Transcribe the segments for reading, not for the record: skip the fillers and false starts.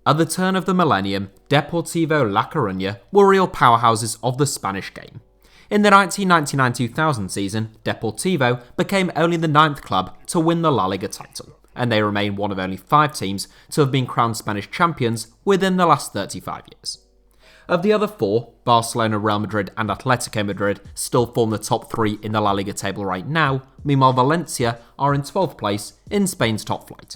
At the turn of the millennium, Deportivo La Coruña were real powerhouses of the Spanish game. In the 1999-2000 season, Deportivo became only the 9th club to win the La Liga title, and they remain one of only 5 teams to have been crowned Spanish champions within the last 35 years. Of the other 4, Barcelona, Real Madrid and Atletico Madrid still form the top 3 in the La Liga table right now, meanwhile Valencia are in 12th place in Spain's top flight.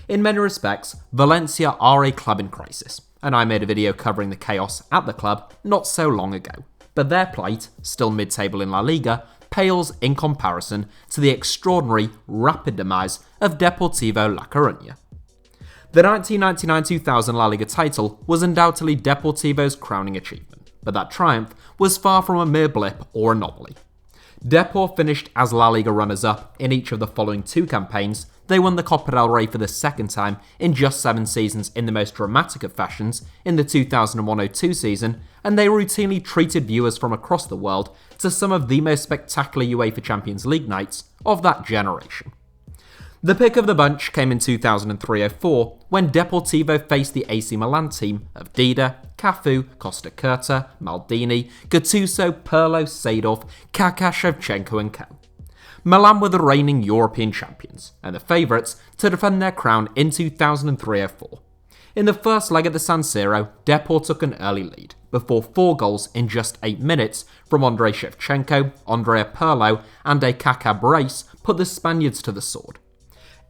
In many respects, Valencia are a club in crisis, and I made a video covering the chaos at the club not so long ago. But their plight, still mid-table in La Liga, pales in comparison to the extraordinary, rapid demise of Deportivo La Coruña. The 1999-2000 La Liga title was undoubtedly Deportivo's crowning achievement, but that triumph was far from a mere blip or anomaly. Depor finished as La Liga runners-up in each of the following 2 campaigns. They won the Copa del Rey for the second time in just 7 seasons in the most dramatic of fashions in the 2001-02 season, and they routinely treated viewers from across the world to some of the most spectacular UEFA Champions League nights of that generation. The pick of the bunch came in 2003-04 when Deportivo faced the AC Milan team of Dida, Cafu, Costa Curta, Maldini, Gattuso, Pirlo, Seedorf, Kaká, Shevchenko and Co. Milan were the reigning European champions, and the favourites to defend their crown in 2003-04. In the first leg at the San Siro, Depor took an early lead, before 4 goals in just 8 minutes from Andrei Shevchenko, Andrea Pirlo and a Kaká brace put the Spaniards to the sword.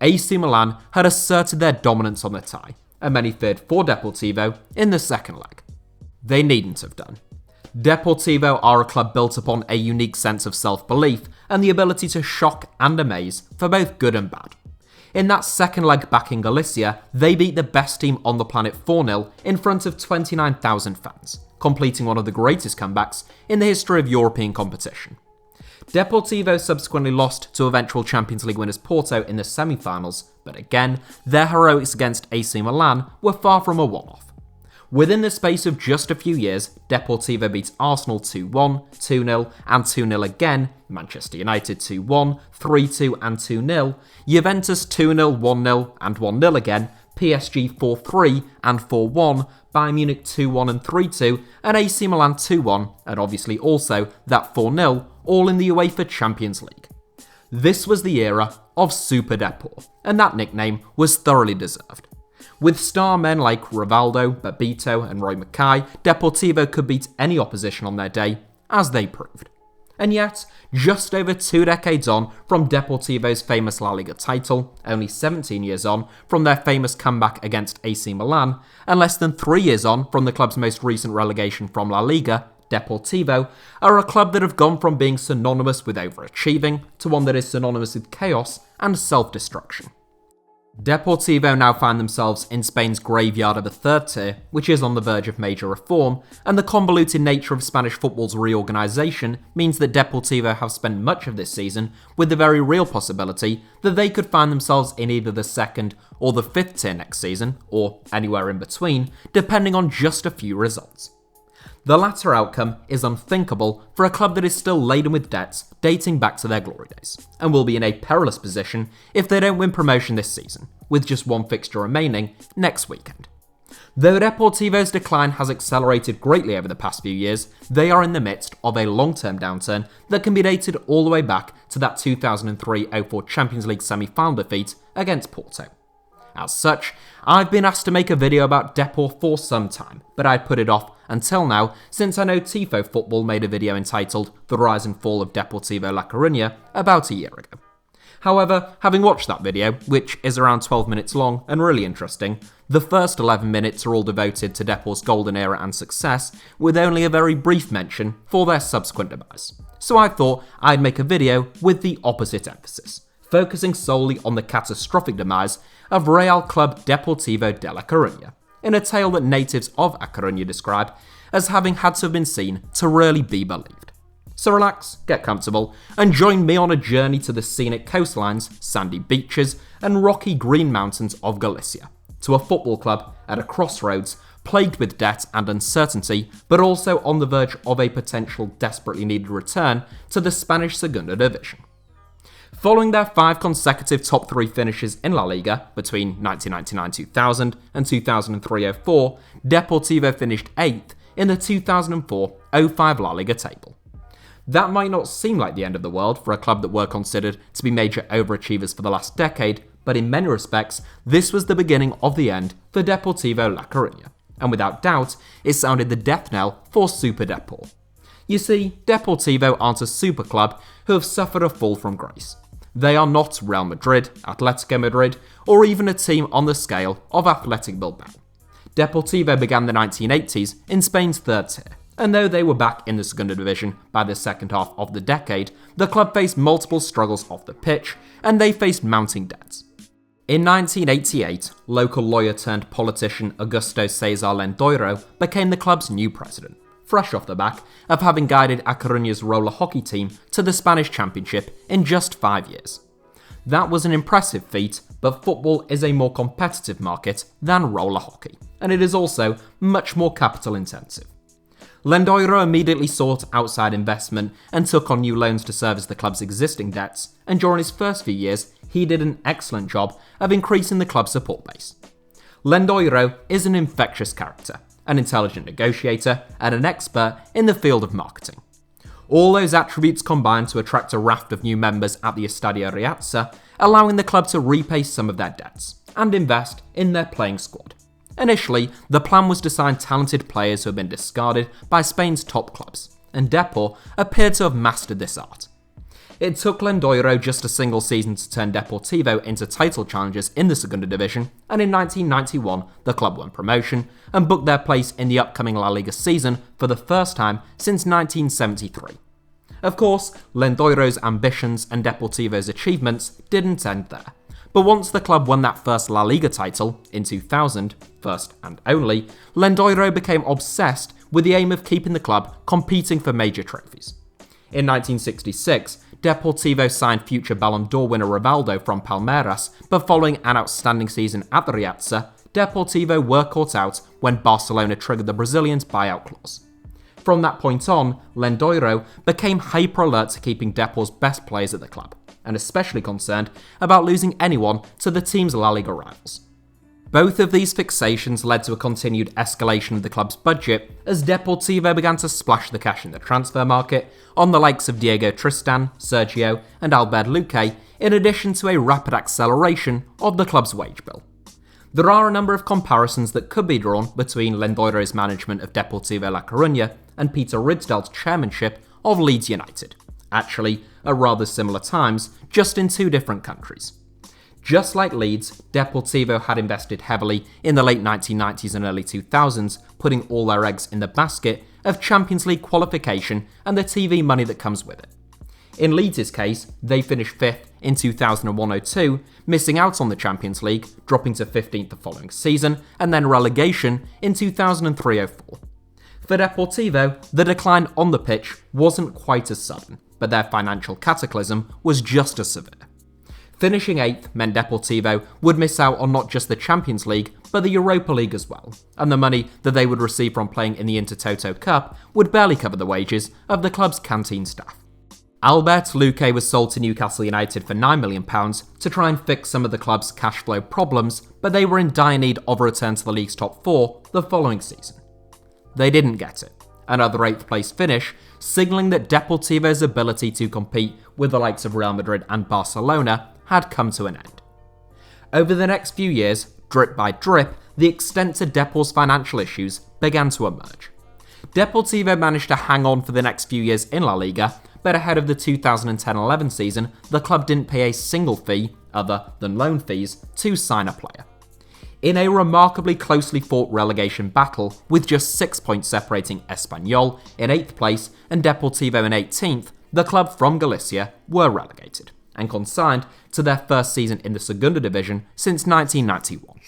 AC Milan had asserted their dominance on the tie, and many feared for Deportivo in the second leg. They needn't have done. Deportivo are a club built upon a unique sense of self-belief and the ability to shock and amaze for both good and bad. In that second leg back in Galicia, they beat the best team on the planet 4-0 in front of 29,000 fans, completing one of the greatest comebacks in the history of European competition. Deportivo subsequently lost to eventual Champions League winners Porto in the semi-finals, but again, their heroics against AC Milan were far from a one-off. Within the space of just a few years, Deportivo beat Arsenal 2-1, 2-0 and 2-0 again, Manchester United 2-1, 3-2 and 2-0, Juventus 2-0, 1-0 and 1-0 again, PSG 4-3 and 4-1, Bayern Munich 2-1 and 3-2, and AC Milan 2-1, and obviously also that 4-0, all in the UEFA Champions League. This was the era of Super Depor, and that nickname was thoroughly deserved. With star men like Rivaldo, Babito and Roy Mackay, Deportivo could beat any opposition on their day, as they proved. And yet, just over 2 decades on from Deportivo's famous La Liga title, only 17 years on from their famous comeback against AC Milan, and less than 3 years on from the club's most recent relegation from La Liga, Deportivo are a club that have gone from being synonymous with overachieving to one that is synonymous with chaos and self-destruction. Deportivo now find themselves in Spain's graveyard of a 3rd tier, which is on the verge of major reform, and the convoluted nature of Spanish football's reorganisation means that Deportivo have spent much of this season with the very real possibility that they could find themselves in either the 2nd or the 5th tier next season, or anywhere in between, depending on just a few results. The latter outcome is unthinkable for a club that is still laden with debts dating back to their glory days, and will be in a perilous position if they don't win promotion this season, with just 1 fixture remaining next weekend. Though Deportivo's decline has accelerated greatly over the past few years, they are in the midst of a long-term downturn that can be dated all the way back to that 2003-04 Champions League semi-final defeat against Porto. As such, I've been asked to make a video about Depor for some time, but I'd put it off until now since I know Tifo Football made a video entitled The Rise and Fall of Deportivo La Coruña about a year ago. However, having watched that video, which is around 12 minutes long and really interesting, the first 11 minutes are all devoted to Depor's golden era and success, with only a very brief mention for their subsequent demise. So I thought I'd make a video with the opposite emphasis, focusing solely on the catastrophic demise of Real Club Deportivo de La Coruña, in a tale that natives of A Coruña describe as having had to have been seen to really be believed. So relax, get comfortable, and join me on a journey to the scenic coastlines, sandy beaches, and rocky green mountains of Galicia, to a football club at a crossroads plagued with debt and uncertainty, but also on the verge of a potential desperately needed return to the Spanish Segunda Division. Following their 5 consecutive top 3 finishes in La Liga between 1999-2000 and 2003-04, Deportivo finished 8th in the 2004-05 La Liga table. That might not seem like the end of the world for a club that were considered to be major overachievers for the last decade, but in many respects, this was the beginning of the end for Deportivo La Coruña, and without doubt, it sounded the death knell for Super Depor. You see, Deportivo aren't a super club who have suffered a fall from grace. They are not Real Madrid, Atletico Madrid, or even a team on the scale of Athletic Bilbao. Deportivo began the 1980s in Spain's 3rd tier, and though they were back in the Segunda Division by the second half of the decade, the club faced multiple struggles off the pitch, and they faced mounting debts. In 1988, local lawyer turned politician Augusto Cesar Lendoiro became the club's new president, fresh off the back of having guided A Coruña's roller hockey team to the Spanish Championship in just 5 years. That was an impressive feat, but football is a more competitive market than roller hockey, and it is also much more capital intensive. Lendoiro immediately sought outside investment and took on new loans to service the club's existing debts, and during his first few years, he did an excellent job of increasing the club's support base. Lendoiro is an infectious character, an intelligent negotiator, and an expert in the field of marketing. All those attributes combined to attract a raft of new members at the Estadio Riazza, allowing the club to repay some of their debts and invest in their playing squad. Initially, the plan was to sign talented players who had been discarded by Spain's top clubs, and Depor appeared to have mastered this art. It took Lendoiro just a single season to turn Deportivo into title challengers in the Segunda Division, and in 1991 the club won promotion and booked their place in the upcoming La Liga season for the first time since 1973. Of course, Lendoiro's ambitions and Deportivo's achievements didn't end there. But once the club won that first La Liga title, in 2000, first and only, Lendoiro became obsessed with the aim of keeping the club competing for major trophies. In 1966, Deportivo signed future Ballon d'Or winner Rivaldo from Palmeiras, but following an outstanding season at the Riazza, Deportivo were caught out when Barcelona triggered the Brazilian's buyout clause. From that point on, Lendoiro became hyper-alert to keeping Depor's best players at the club, and especially concerned about losing anyone to the team's La Liga rivals. Both of these fixations led to a continued escalation of the club's budget as Deportivo began to splash the cash in the transfer market on the likes of Diego Tristan, Sergio and Albert Luque, in addition to a rapid acceleration of the club's wage bill. There are a number of comparisons that could be drawn between Lendoiro's management of Deportivo La Coruña and Peter Ridsdale's chairmanship of Leeds United, actually at rather similar times, just in 2 different countries. Just like Leeds, Deportivo had invested heavily in the late 1990s and early 2000s, putting all their eggs in the basket of Champions League qualification and the TV money that comes with it. In Leeds' case, they finished 5th in 2001-02, missing out on the Champions League, dropping to 15th the following season, and then relegation in 2003-04. For Deportivo, the decline on the pitch wasn't quite as sudden, but their financial cataclysm was just as severe. Finishing 8th meant Deportivo would miss out on not just the Champions League, but the Europa League as well, and the money that they would receive from playing in the Intertoto Cup would barely cover the wages of the club's canteen staff. Albert Luque was sold to Newcastle United for £9 million to try and fix some of the club's cash flow problems, but they were in dire need of a return to the league's top 4 the following season. They didn't get it. Another 8th place finish, signalling that Deportivo's ability to compete with the likes of Real Madrid and Barcelona had come to an end. Over the next few years, drip by drip, the extent to Depor's financial issues began to emerge. Deportivo managed to hang on for the next few years in La Liga, but ahead of the 2010-11 season, the club didn't pay a single fee, other than loan fees, to sign a player. In a remarkably closely fought relegation battle, with just 6 points separating Espanyol in 8th place and Deportivo in 18th, the club from Galicia were relegated and consigned to their first season in the Segunda Division since 1991.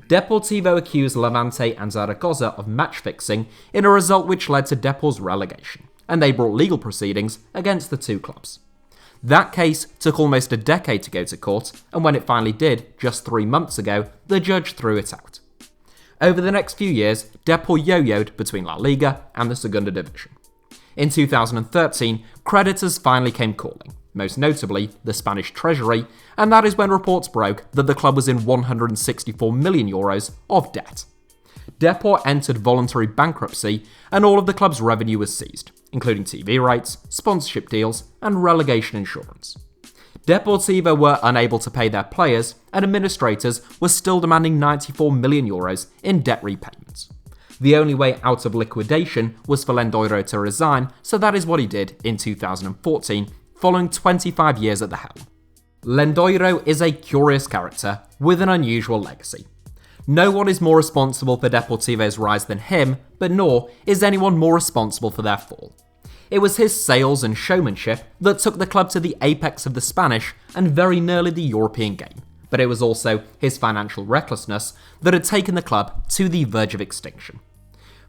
Deportivo accused Levante and Zaragoza of match fixing in a result which led to Depor's relegation, and they brought legal proceedings against the 2 clubs. That case took almost a decade to go to court, and when it finally did, just 3 months ago, the judge threw it out. Over the next few years, Depor yo-yoed between La Liga and the Segunda Division. In 2013, creditors finally came calling, most notably the Spanish treasury, and that is when reports broke that the club was in €164 million of debt. Depor entered voluntary bankruptcy and all of the club's revenue was seized, including TV rights, sponsorship deals, and relegation insurance. Deportivo were unable to pay their players, and administrators were still demanding €94 million in debt repayments. The only way out of liquidation was for Lendoiro to resign, so that is what he did in 2014, following 25 years at the helm. Lendoiro is a curious character with an unusual legacy. No one is more responsible for Deportivo's rise than him, but nor is anyone more responsible for their fall. It was his sales and showmanship that took the club to the apex of the Spanish and very nearly the European game, but it was also his financial recklessness that had taken the club to the verge of extinction.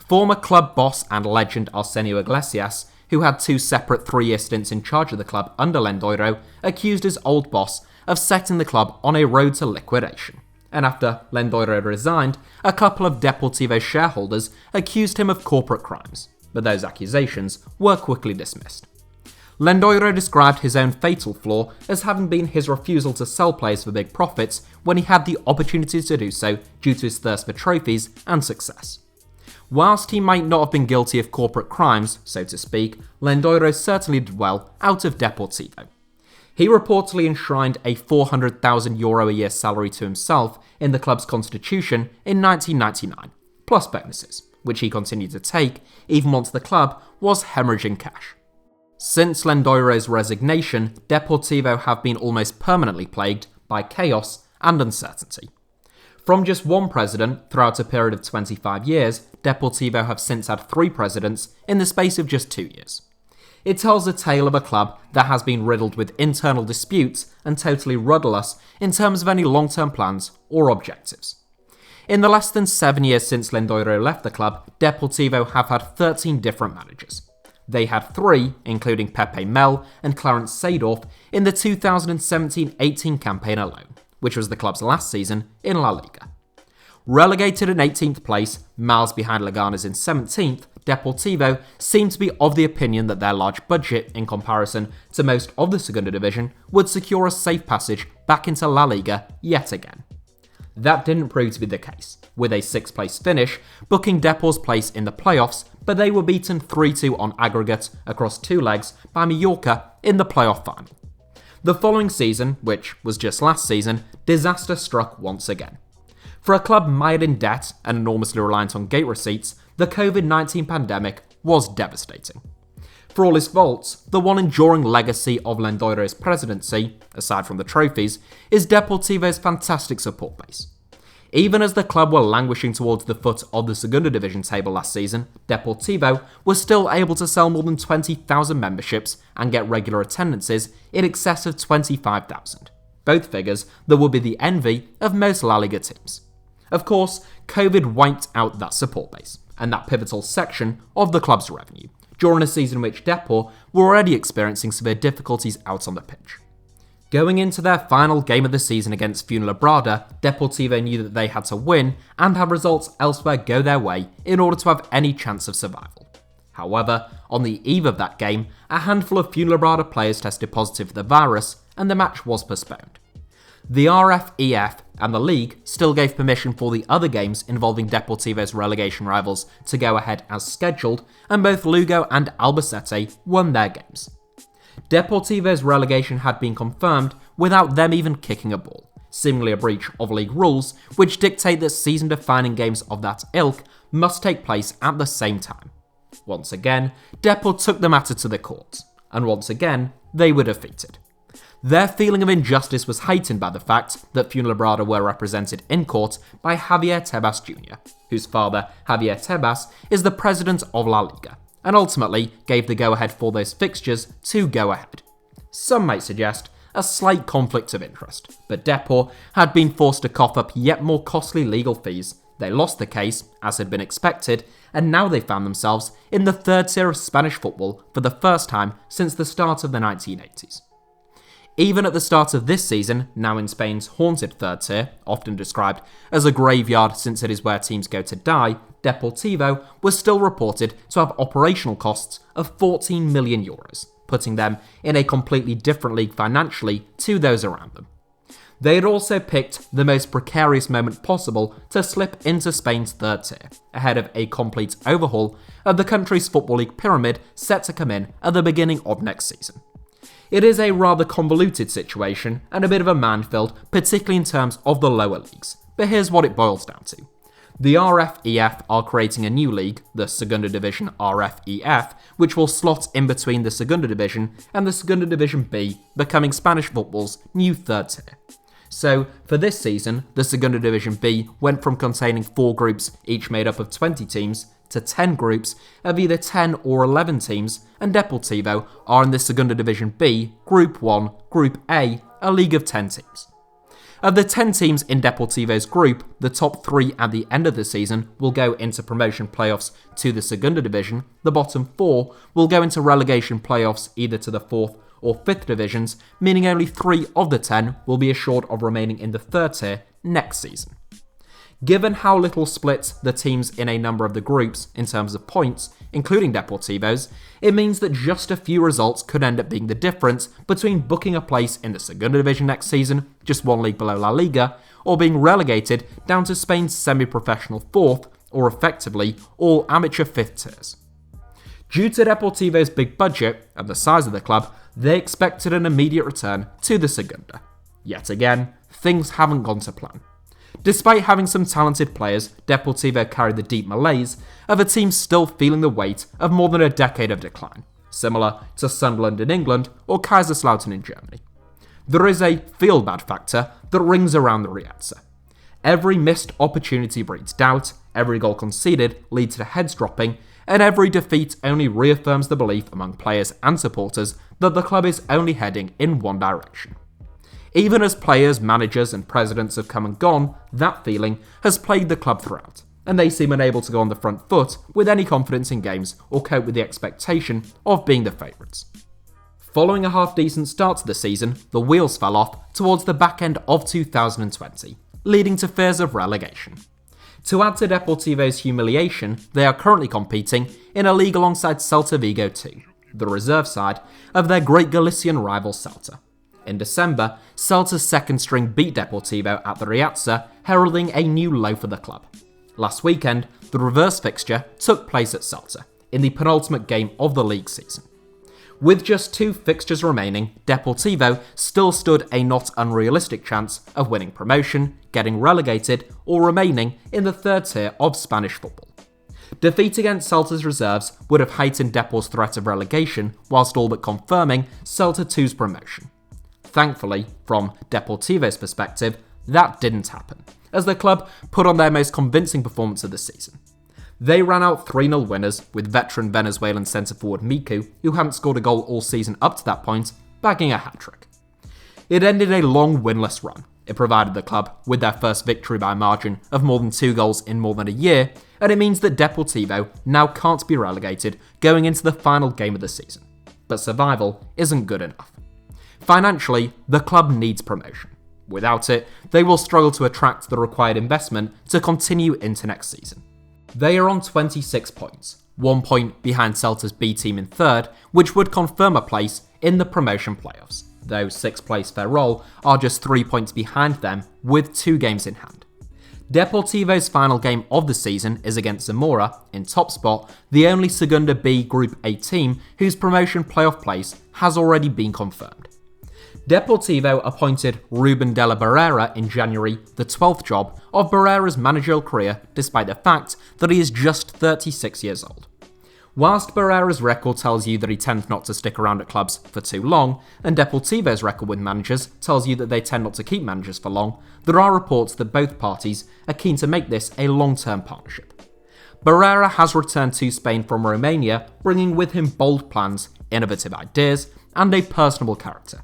Former club boss and legend Arsenio Iglesias, who had 2 separate 3-year stints in charge of the club under Lendoiro, accused his old boss of setting the club on a road to liquidation. And after Lendoiro resigned, a couple of Deportivo shareholders accused him of corporate crimes, but those accusations were quickly dismissed. Lendoiro described his own fatal flaw as having been his refusal to sell players for big profits when he had the opportunity to do so due to his thirst for trophies and success. Whilst he might not have been guilty of corporate crimes, so to speak, Lendoiro certainly did well out of Deportivo. He reportedly enshrined a €400,000 a year salary to himself in the club's constitution in 1999, plus bonuses, which he continued to take even once the club was hemorrhaging cash. Since Lendoiro's resignation, Deportivo have been almost permanently plagued by chaos and uncertainty. From just one president throughout a period of 25 years, Deportivo have since had 3 presidents in the space of just 2 years. It tells a tale of a club that has been riddled with internal disputes and totally rudderless in terms of any long-term plans or objectives. In the less than 7 years since Lendoiro left the club, Deportivo have had 13 different managers. They had 3, including Pepe Mel and Clarence Seedorf, in the 2017-18 campaign alone, which was the club's last season in La Liga. Relegated in 18th place, miles behind Leganes in 17th, Deportivo seemed to be of the opinion that their large budget, in comparison to most of the Segunda Division, would secure a safe passage back into La Liga yet again. That didn't prove to be the case, with a 6th place finish booking Depor's place in the playoffs, but they were beaten 3-2 on aggregate across 2 legs by Mallorca in the playoff final. The following season, which was just last season, disaster struck once again. For a club mired in debt and enormously reliant on gate receipts, the COVID-19 pandemic was devastating. For all his faults, the one enduring legacy of Lendoiro's presidency, aside from the trophies, is Deportivo's fantastic support base. Even as the club were languishing towards the foot of the Segunda Division table last season, Deportivo was still able to sell more than 20,000 memberships and get regular attendances in excess of 25,000, both figures that would be the envy of most La Liga teams. Of course, COVID wiped out that support base and that pivotal section of the club's revenue, during a season in which Depor were already experiencing severe difficulties out on the pitch. Going into their final game of the season against Fuenlabrada, Deportivo knew that they had to win and have results elsewhere go their way in order to have any chance of survival. However, on the eve of that game, a handful of Fuenlabrada players tested positive for the virus and the match was postponed. The RFEF and the league still gave permission for the other games involving Deportivo's relegation rivals to go ahead as scheduled, and both Lugo and Albacete won their games. Deportivo's relegation had been confirmed without them even kicking a ball, seemingly a breach of league rules which dictate that season-defining games of that ilk must take place at the same time. Once again, Depor took the matter to the courts, and once again, they were defeated. Their feeling of injustice was heightened by the fact that Fuenlabrada were represented in court by Javier Tebas Jr., whose father, Javier Tebas, is the president of La Liga, and ultimately gave the go-ahead for those fixtures to go ahead. Some might suggest a slight conflict of interest, but Depor had been forced to cough up yet more costly legal fees. They lost the case, as had been expected, and now they found themselves in the third tier of Spanish football for the first time since the start of the 1980s. Even at the start of this season, now in Spain's haunted third tier, often described as a graveyard since it is where teams go to die, Deportivo was still reported to have operational costs of €14 million, putting them in a completely different league financially to those around them. They had also picked the most precarious moment possible to slip into Spain's third tier, ahead of a complete overhaul of the country's Football League pyramid set to come in at the beginning of next season. It is a rather convoluted situation and a bit of a minefield, particularly in terms of the lower leagues, but here's what it boils down to. The RFEF are creating a new league, the Segunda Division RFEF, which will slot in between the Segunda Division and the Segunda Division B, becoming Spanish football's new third tier. So, for this season, the Segunda Division B went from containing 4 groups, each made up of 20 teams, to 10 groups of either 10 or 11 teams, and Deportivo are in the Segunda Division B, Group 1, Group A, a league of 10 teams. Of the 10 teams in Deportivo's group, the top 3 at the end of the season will go into promotion playoffs to the Segunda Division, the bottom 4 will go into relegation playoffs either to the 4th or 5th divisions, meaning only 3 of the 10 will be assured of remaining in the third tier next season. Given how little split the teams in a number of the groups in terms of points, including Deportivo's, it means that just a few results could end up being the difference between booking a place in the Segunda Division next season, just 1 league below La Liga, or being relegated down to Spain's semi-professional 4th, or effectively all amateur 5th tiers. Due to Deportivo's big budget and the size of the club, they expected an immediate return to the Segunda. Yet again, things haven't gone to plan. Despite having some talented players, Deportivo carried the deep malaise of a team still feeling the weight of more than a decade of decline, similar to Sunderland in England or Kaiserslautern in Germany. There is a feel-bad factor that rings around the Riazza. Every missed opportunity breeds doubt, every goal conceded leads to heads dropping, and every defeat only reaffirms the belief among players and supporters that the club is only heading in one direction. Even as players, managers and presidents have come and gone, that feeling has plagued the club throughout, and they seem unable to go on the front foot with any confidence in games or cope with the expectation of being the favourites. Following a half-decent start to the season, the wheels fell off towards the back end of 2020, leading to fears of relegation. To add to Deportivo's humiliation, they are currently competing in a league alongside Celta Vigo too, the reserve side of their great Galician rival Celta. In December, Celta's second string beat Deportivo at the Riazza, heralding a new low for the club. Last weekend, the reverse fixture took place at Celta, in the penultimate game of the league season. With just 2 fixtures remaining, Deportivo still stood a not unrealistic chance of winning promotion, getting relegated, or remaining in the third tier of Spanish football. Defeat against Celta's reserves would have heightened Depor's threat of relegation, whilst all but confirming Celta 2's promotion. Thankfully, from Deportivo's perspective, that didn't happen, as the club put on their most convincing performance of the season. They ran out 3-0 winners, with veteran Venezuelan centre-forward Miku, who hadn't scored a goal all season up to that point, bagging a hat-trick. It ended a long winless run. It provided the club with their first victory by a margin of more than 2 goals in more than a year, and it means that Deportivo now can't be relegated going into the final game of the season. But survival isn't good enough. Financially, the club needs promotion. Without it, they will struggle to attract the required investment to continue into next season. They are on 26 points, 1 point behind Celta's B team in third, which would confirm a place in the promotion playoffs, though 6th place Ferrol are just 3 points behind them with 2 games in hand. Deportivo's final game of the season is against Zamora, in top spot, the only Segunda B Group A team whose promotion playoff place has already been confirmed. Deportivo appointed Ruben de la Barrera in January, the 12th job of Barrera's managerial career, despite the fact that he is just 36 years old. Whilst Barrera's record tells you that he tends not to stick around at clubs for too long, and Deportivo's record with managers tells you that they tend not to keep managers for long, there are reports that both parties are keen to make this a long-term partnership. Barrera has returned to Spain from Romania, bringing with him bold plans, innovative ideas, and a personable character.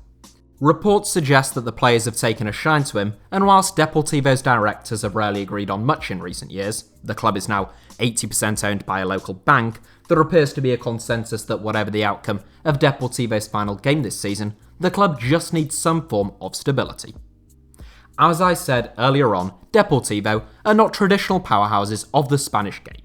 Reports suggest that the players have taken a shine to him, and whilst Deportivo's directors have rarely agreed on much in recent years, the club is now 80% owned by a local bank, there appears to be a consensus that whatever the outcome of Deportivo's final game this season, the club just needs some form of stability. As I said earlier on, Deportivo are not traditional powerhouses of the Spanish game.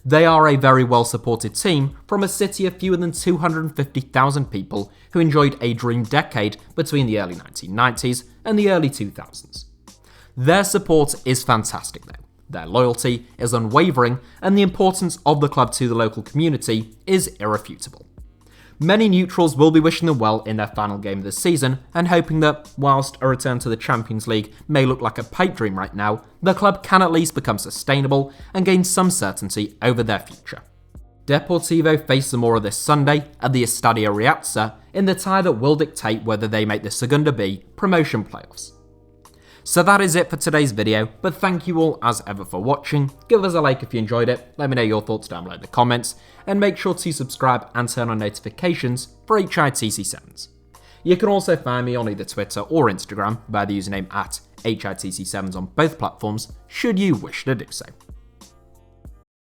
They are a very well supported team from a city of fewer than 250,000 people who enjoyed a dream decade between the early 1990s and the early 2000s. Their support is fantastic though, their loyalty is unwavering, and the importance of the club to the local community is irrefutable. Many neutrals will be wishing them well in their final game of the season and hoping that, whilst a return to the Champions League may look like a pipe dream right now, the club can at least become sustainable and gain some certainty over their future. Deportivo face Zamora this Sunday at the Estadio Riazza in the tie that will dictate whether they make the Segunda B promotion playoffs. So that is it for today's video, but thank you all as ever for watching. Give us a like if you enjoyed it, let me know your thoughts down below in the comments, and make sure to subscribe and turn on notifications for HITC Sevens. You can also find me on either Twitter or Instagram by the username @HITC Sevens on both platforms, should you wish to do so.